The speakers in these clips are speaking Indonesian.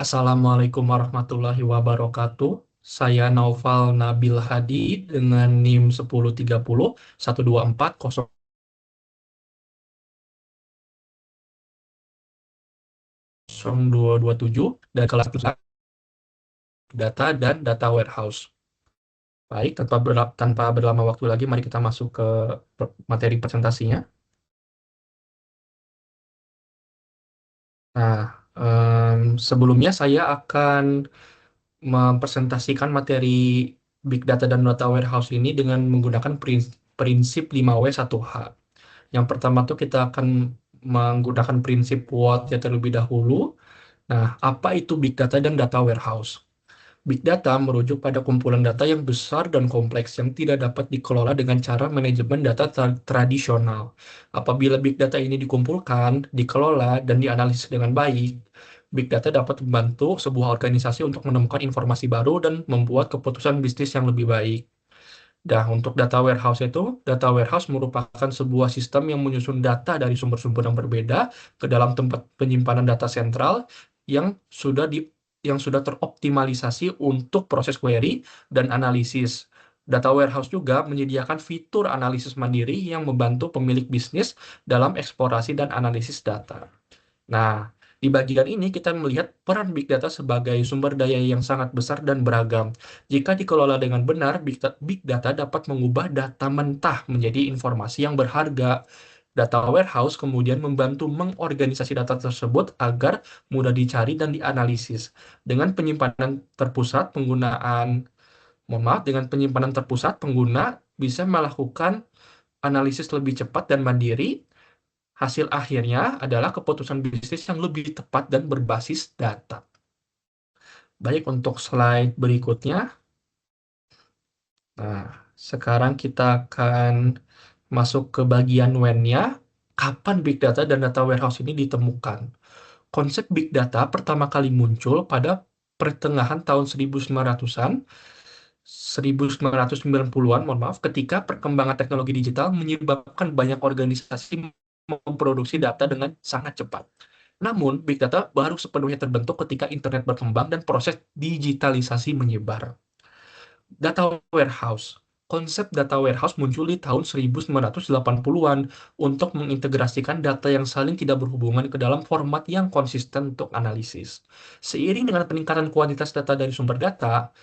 Assalamualaikum warahmatullahi wabarakatuh. Saya Naufal Nabil Hadi dengan NIM 1030 124 0227 dan kelas data dan data warehouse. Baik, tanpa berlama waktu lagi, mari kita masuk ke materi presentasinya. Nah, sebelumnya saya akan mempresentasikan materi Big Data dan Data Warehouse ini dengan menggunakan prinsip 5W1H. Yang pertama tuh kita akan menggunakan prinsip what ya terlebih dahulu. Nah, apa itu Big Data dan Data Warehouse? Big Data merujuk pada kumpulan data yang besar dan kompleks yang tidak dapat dikelola dengan cara manajemen data tradisional. Apabila Big Data ini dikumpulkan, dikelola, dan dianalisis dengan baik, Big Data dapat membantu sebuah organisasi untuk menemukan informasi baru dan membuat keputusan bisnis yang lebih baik. Nah, untuk data warehouse merupakan sebuah sistem yang menyusun data dari sumber-sumber yang berbeda ke dalam tempat penyimpanan data sentral yang sudah di yang sudah teroptimalisasi untuk proses query dan analisis. Data warehouse juga menyediakan fitur analisis mandiri yang membantu pemilik bisnis dalam eksplorasi dan analisis data. Nah, di bagian ini kita melihat peran Big Data sebagai sumber daya yang sangat besar dan beragam. Jika dikelola dengan benar, Big Data dapat mengubah data mentah menjadi informasi yang berharga. Data warehouse kemudian membantu mengorganisasi data tersebut agar mudah dicari dan dianalisis. Dengan penyimpanan terpusat, dengan penyimpanan terpusat, pengguna bisa melakukan analisis lebih cepat dan mandiri. Hasil akhirnya adalah keputusan bisnis yang lebih tepat dan berbasis data. Baik, untuk slide berikutnya. Nah, sekarang kita akan masuk ke bagian when-nya. Kapan Big Data dan Data Warehouse ini ditemukan? Konsep Big Data pertama kali muncul pada pertengahan tahun 1900-an, 1990-an, mohon maaf, ketika perkembangan teknologi digital menyebabkan banyak organisasi memproduksi data dengan sangat cepat. Namun, Big Data baru sepenuhnya terbentuk ketika internet berkembang dan proses digitalisasi menyebar. Data warehouse. Konsep data warehouse muncul di tahun 1980-an untuk mengintegrasikan data yang saling tidak berhubungan ke dalam format yang konsisten untuk analisis. Seiring dengan peningkatan kuantitas data dari sumber data,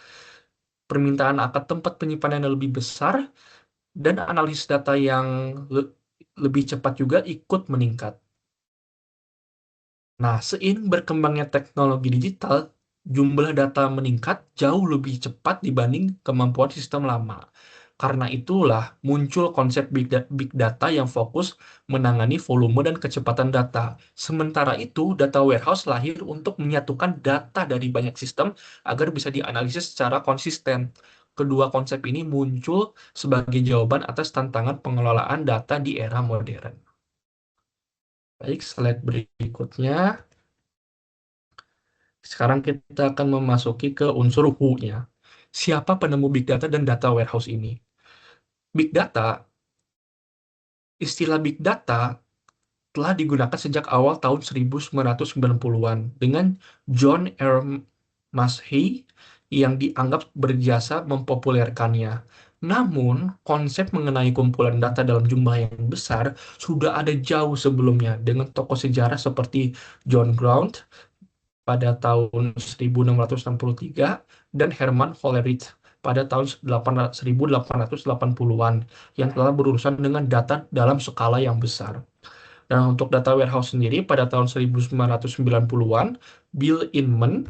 permintaan akan tempat penyimpanan yang lebih besar dan analisis data yang lebih cepat juga ikut meningkat. Nah, seiring berkembangnya teknologi digital, jumlah data meningkat jauh lebih cepat dibanding kemampuan sistem lama. Karena itulah muncul konsep big data yang fokus menangani volume dan kecepatan data. Sementara itu, data warehouse lahir untuk menyatukan data dari banyak sistem agar bisa dianalisis secara konsisten. Kedua konsep ini muncul sebagai jawaban atas tantangan pengelolaan data di era modern. Baik, slide berikutnya. Sekarang kita akan memasuki ke unsur who-nya. Siapa penemu Big Data dan Data Warehouse ini? Big Data, istilah Big Data telah digunakan sejak awal tahun 1990-an dengan John R. Massey yang dianggap berjasa mempopulerkannya. Namun, konsep mengenai kumpulan data dalam jumlah yang besar sudah ada jauh sebelumnya dengan tokoh sejarah seperti John Ground pada tahun 1663 dan Hermann Hollerith pada tahun 1880-an yang telah berurusan dengan data dalam skala yang besar. Dan untuk data warehouse sendiri pada tahun 1990-an, Bill Inman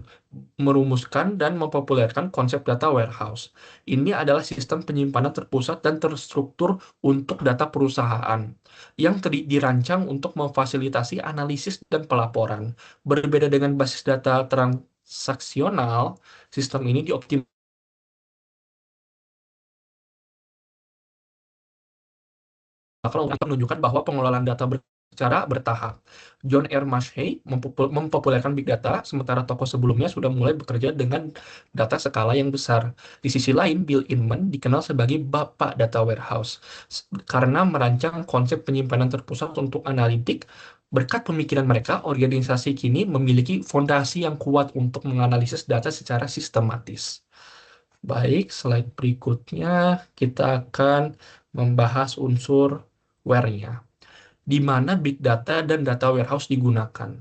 merumuskan dan mempopulerkan konsep data warehouse. Ini adalah sistem penyimpanan terpusat dan terstruktur untuk data perusahaan yang dirancang untuk memfasilitasi analisis dan pelaporan. Berbeda dengan basis data transaksional, sistem ini dioptimalkan untuk menunjukkan bahwa pengelolaan data secara bertahap. John R. Massey mempopulerkan Big Data, sementara tokoh sebelumnya sudah mulai bekerja dengan data skala yang besar. Di sisi lain, Bill Inman dikenal sebagai Bapak Data Warehouse karena merancang konsep penyimpanan terpusat untuk analitik Berkat pemikiran mereka, organisasi kini memiliki fondasi yang kuat untuk menganalisis data secara sistematis. Baik, slide berikutnya kita akan membahas unsur where-nya, di mana big data dan data warehouse digunakan.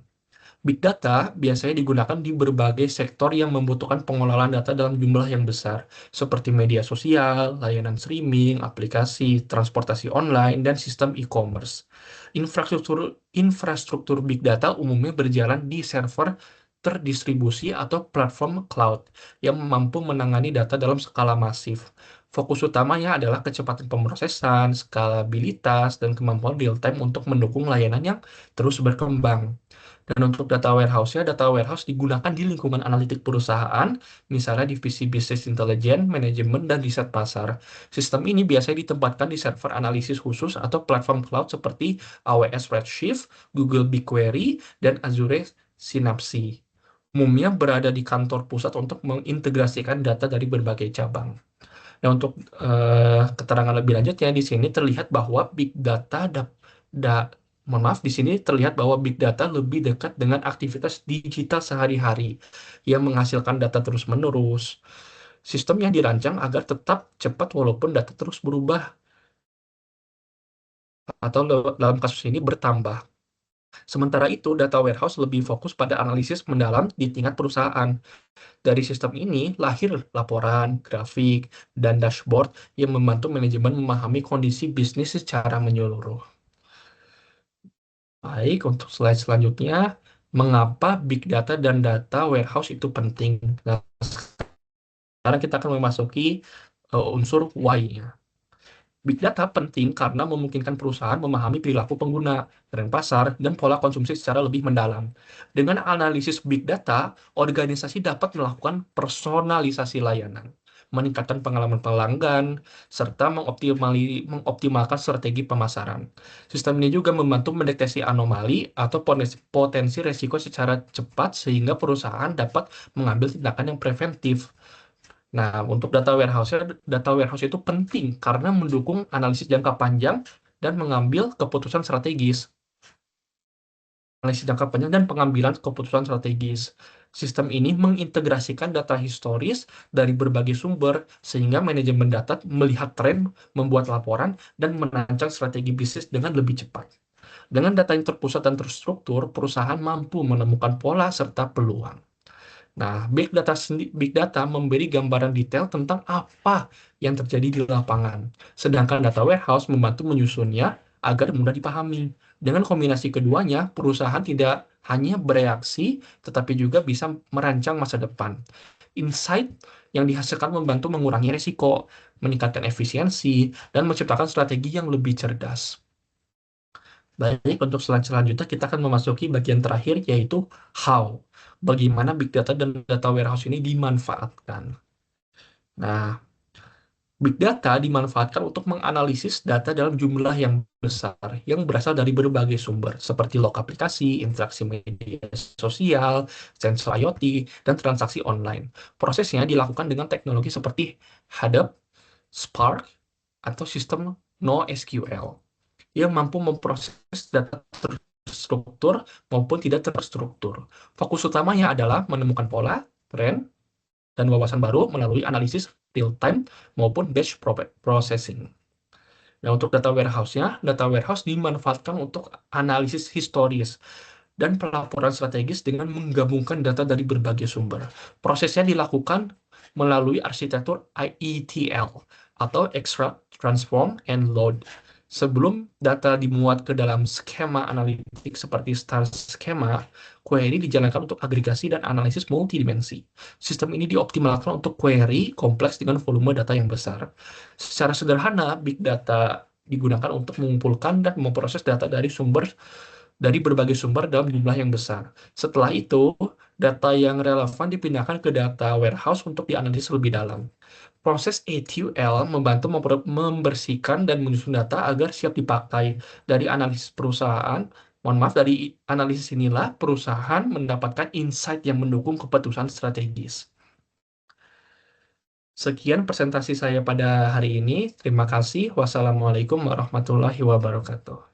Big data biasanya digunakan di berbagai sektor yang membutuhkan pengelolaan data dalam jumlah yang besar, seperti media sosial, layanan streaming, aplikasi, transportasi online, dan sistem e-commerce. Infrastruktur big data umumnya berjalan di server terdistribusi atau platform cloud yang mampu menangani data dalam skala masif. Fokus utamanya adalah kecepatan pemrosesan, skalabilitas, dan kemampuan real-time untuk mendukung layanan yang terus berkembang. Dan untuk data warehouse digunakan di lingkungan analitik perusahaan, misalnya divisi bisnis intelijen, manajemen, dan riset pasar. Sistem ini biasanya ditempatkan di server analisis khusus atau platform cloud seperti AWS Redshift, Google BigQuery, dan Azure Synapse. Umumnya berada di kantor pusat untuk mengintegrasikan data dari berbagai cabang. Nah, untuk keterangan lebih lanjutnya di sini terlihat bahwa big data da- mohon maaf, di sini terlihat bahwa big data lebih dekat dengan aktivitas digital sehari-hari yang menghasilkan data terus-menerus. Sistem yang dirancang agar tetap cepat walaupun data terus berubah atau dalam kasus ini bertambah. Sementara itu, data warehouse lebih fokus pada analisis mendalam di tingkat perusahaan. Dari sistem ini lahir laporan, grafik, dan dashboard yang membantu manajemen memahami kondisi bisnis secara menyeluruh. Baik, untuk slide selanjutnya, mengapa big data dan data warehouse itu penting? Nah, sekarang kita akan memasuki unsur why-nya. Big data penting karena memungkinkan perusahaan memahami perilaku pengguna, tren pasar, dan pola konsumsi secara lebih mendalam. Dengan analisis big data, organisasi dapat melakukan personalisasi layanan, meningkatkan pengalaman pelanggan, serta mengoptimalkan strategi pemasaran. Sistem ini juga membantu mendeteksi anomali atau potensi resiko secara cepat sehingga perusahaan dapat mengambil tindakan yang preventif. Nah, untuk data warehouse itu penting karena mendukung analisis jangka panjang dan mengambil keputusan strategis. Analisis jangka panjang dan pengambilan keputusan strategis. Sistem ini mengintegrasikan data historis dari berbagai sumber sehingga manajemen data melihat tren, membuat laporan, dan merancang strategi bisnis dengan lebih cepat. Dengan data yang terpusat dan terstruktur, perusahaan mampu menemukan pola serta peluang. Nah, big data memberi gambaran detail tentang apa yang terjadi di lapangan, sedangkan data warehouse membantu menyusunnya agar mudah dipahami. Dengan kombinasi keduanya, perusahaan tidak hanya bereaksi, tetapi juga bisa merancang masa depan. Insight yang dihasilkan membantu mengurangi risiko, meningkatkan efisiensi, dan menciptakan strategi yang lebih cerdas. Baik, untuk slide selanjutnya kita akan memasuki bagian terakhir yaitu how. Bagaimana big data dan data warehouse ini dimanfaatkan. Nah, big data dimanfaatkan untuk menganalisis data dalam jumlah yang besar yang berasal dari berbagai sumber seperti log aplikasi, interaksi media sosial, sensor IoT, dan transaksi online. Prosesnya dilakukan dengan teknologi seperti Hadoop, Spark, atau sistem NoSQL yang mampu memproses data terstruktur maupun tidak terstruktur. Fokus utamanya adalah menemukan pola, tren, dan wawasan baru melalui analisis real-time maupun batch processing. Nah, untuk data warehouse dimanfaatkan untuk analisis historis dan pelaporan strategis dengan menggabungkan data dari berbagai sumber. Prosesnya dilakukan melalui arsitektur ETL atau Extract, Transform, and Load. Sebelum data dimuat ke dalam skema analitik seperti star skema, query dijalankan untuk agregasi dan analisis multidimensi. Sistem ini dioptimalkan untuk query kompleks dengan volume data yang besar. Secara sederhana, big data digunakan untuk mengumpulkan dan memproses data dari berbagai sumber dalam jumlah yang besar. Setelah itu, data yang relevan dipindahkan ke data warehouse untuk dianalisis lebih dalam. Proses ETL membantu membersihkan dan menyusun data agar siap dipakai. Dari analisis perusahaan, dari analisis inilah perusahaan mendapatkan insight yang mendukung keputusan strategis. Sekian presentasi saya pada hari ini. Terima kasih. Wassalamualaikum warahmatullahi wabarakatuh.